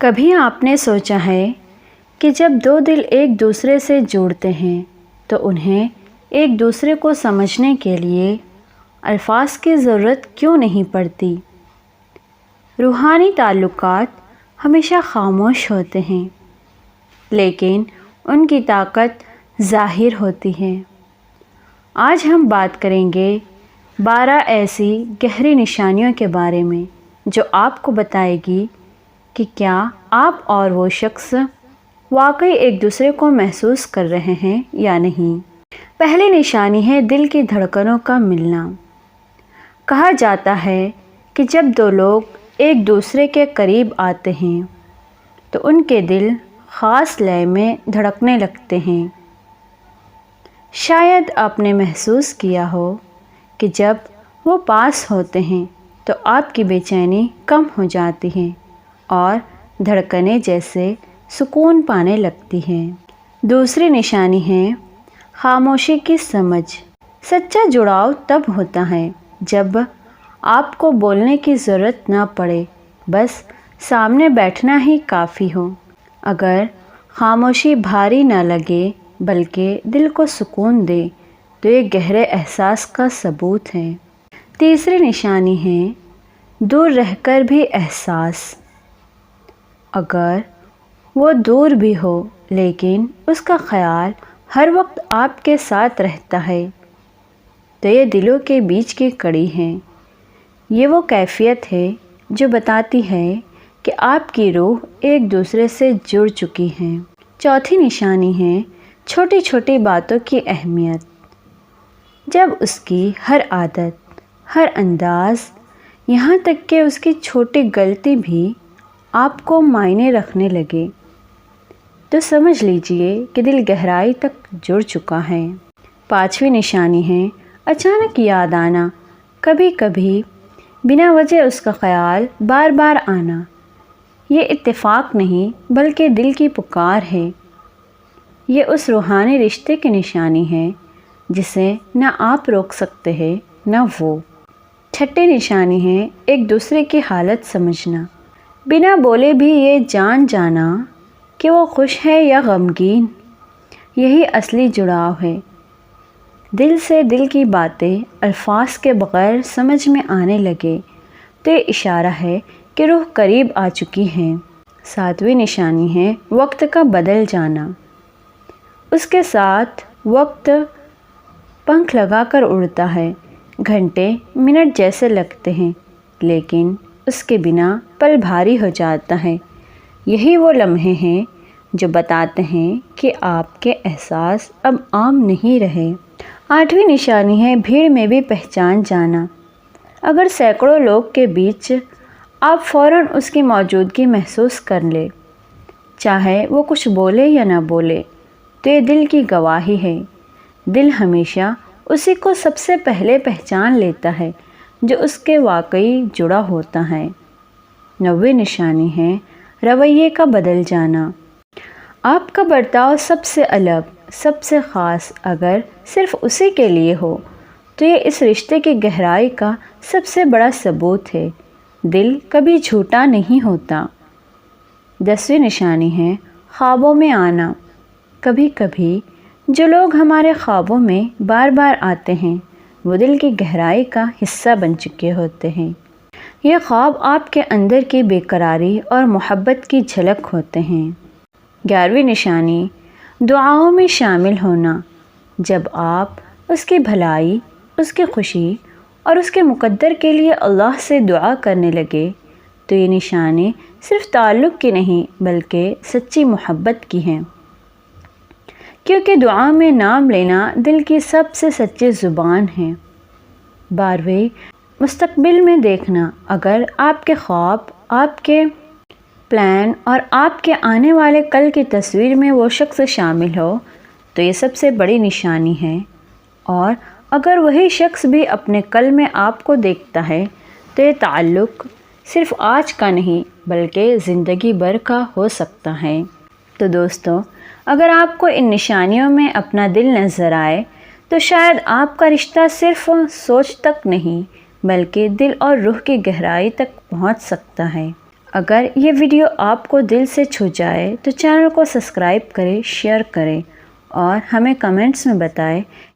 کبھی آپ نے سوچا ہے کہ جب دو دل ایک دوسرے سے جڑتے ہیں تو انہیں ایک دوسرے کو سمجھنے کے لیے الفاظ کی ضرورت کیوں نہیں پڑتی؟ روحانی تعلقات ہمیشہ خاموش ہوتے ہیں لیکن ان کی طاقت ظاہر ہوتی ہے۔ آج ہم بات کریں گے 12 ایسی گہری نشانیوں کے بارے میں جو آپ کو بتائے گی کہ کیا آپ اور وہ شخص واقعی ایک دوسرے کو محسوس کر رہے ہیں یا نہیں۔ پہلی نشانی ہے دل کی دھڑکنوں کا ملنا۔ کہا جاتا ہے کہ جب دو لوگ ایک دوسرے کے قریب آتے ہیں تو ان کے دل خاص لے میں دھڑکنے لگتے ہیں۔ شاید آپ نے محسوس کیا ہو کہ جب وہ پاس ہوتے ہیں تو آپ کی بے چینی کم ہو جاتی ہے اور دھڑکنیں جیسے سکون پانے لگتی ہیں۔ دوسری نشانی ہے خاموشی کی سمجھ۔ سچا جڑاؤ تب ہوتا ہے جب آپ کو بولنے کی ضرورت نہ پڑے، بس سامنے بیٹھنا ہی کافی ہو۔ اگر خاموشی بھاری نہ لگے بلکہ دل کو سکون دے تو یہ گہرے احساس کا ثبوت ہے۔ تیسری نشانی ہے دور رہ کر بھی احساس۔ اگر وہ دور بھی ہو لیکن اس کا خیال ہر وقت آپ کے ساتھ رہتا ہے تو یہ دلوں کے بیچ کی کڑی ہے۔ یہ وہ کیفیت ہے جو بتاتی ہے کہ آپ کی روح ایک دوسرے سے جڑ چکی ہے۔ چوتھی نشانی ہے چھوٹی چھوٹی باتوں کی اہمیت۔ جب اس کی ہر عادت، ہر انداز، یہاں تک کہ اس کی چھوٹی غلطی بھی آپ کو معنی رکھنے لگے تو سمجھ لیجئے کہ دل گہرائی تک جڑ چکا ہے۔ پانچویں نشانی ہے اچانک یاد آنا۔ کبھی کبھی بنا وجہ اس کا خیال بار بار آنا۔ یہ اتفاق نہیں بلکہ دل کی پکار ہے۔ یہ اس روحانی رشتے کی نشانی ہے جسے نہ آپ روک سکتے ہیں نہ وہ۔ چھٹی نشانی ہے ایک دوسرے کی حالت سمجھنا۔ بنا بولے بھی یہ جان جانا کہ وہ خوش ہے یا غمگین، یہی اصلی جڑاؤ ہے۔ دل سے دل کی باتیں الفاظ کے بغیر سمجھ میں آنے لگے تو یہ اشارہ ہے کہ روح قریب آ چکی ہے۔ ساتویں نشانی ہے وقت کا بدل جانا۔ اس کے ساتھ وقت پنکھ لگا کر اڑتا ہے۔ گھنٹے منٹ جیسے لگتے ہیں لیکن اس کے بنا پل بھاری ہو جاتا ہے۔ یہی وہ لمحے ہیں جو بتاتے ہیں کہ آپ کے احساس اب عام نہیں رہے۔ آٹھویں نشانی ہے بھیڑ میں بھی پہچان جانا۔ اگر سینکڑوں لوگ کے بیچ آپ فوراً اس کی موجودگی محسوس کر لیں، چاہے وہ کچھ بولے یا نہ بولے، تو یہ دل کی گواہی ہے۔ دل ہمیشہ اسی کو سب سے پہلے پہچان لیتا ہے جو اس کے واقعی جڑا ہوتا ہے۔ نویں نشانی ہے رویے کا بدل جانا۔ آپ کا برتاؤ سب سے الگ، سب سے خاص اگر صرف اسی کے لیے ہو تو یہ اس رشتے کی گہرائی کا سب سے بڑا ثبوت ہے۔ دل کبھی جھوٹا نہیں ہوتا۔ 10ویں نشانی ہے خوابوں میں آنا۔ کبھی کبھی جو لوگ ہمارے خوابوں میں بار بار آتے ہیں وہ دل کی گہرائی کا حصہ بن چکے ہوتے ہیں۔ یہ خواب آپ کے اندر کی بے قراری اور محبت کی جھلک ہوتے ہیں۔ 11ویں نشانی دعاؤں میں شامل ہونا۔ جب آپ اس کی بھلائی، اس کی خوشی اور اس کے مقدر کے لیے اللہ سے دعا کرنے لگے تو یہ نشانی صرف تعلق کی نہیں بلکہ سچی محبت کی ہے، کیونکہ دعا میں نام لینا دل کی سب سے سچی زبان ہے۔ 12ویں مستقبل میں دیکھنا۔ اگر آپ کے خواب، آپ کے پلان اور آپ کے آنے والے کل کی تصویر میں وہ شخص شامل ہو تو یہ سب سے بڑی نشانی ہے، اور اگر وہی شخص بھی اپنے کل میں آپ کو دیکھتا ہے تو یہ تعلق صرف آج کا نہیں بلکہ زندگی بھر کا ہو سکتا ہے۔ تو دوستو، اگر آپ کو ان نشانیوں میں اپنا دل نظر آئے تو شاید آپ کا رشتہ صرف سوچ تک نہیں بلکہ دل اور روح کی گہرائی تک پہنچ سکتا ہے۔ اگر یہ ویڈیو آپ کو دل سے چھو جائے تو چینل کو سبسکرائب کریں، شیئر کریں اور ہمیں کمنٹس میں بتائیں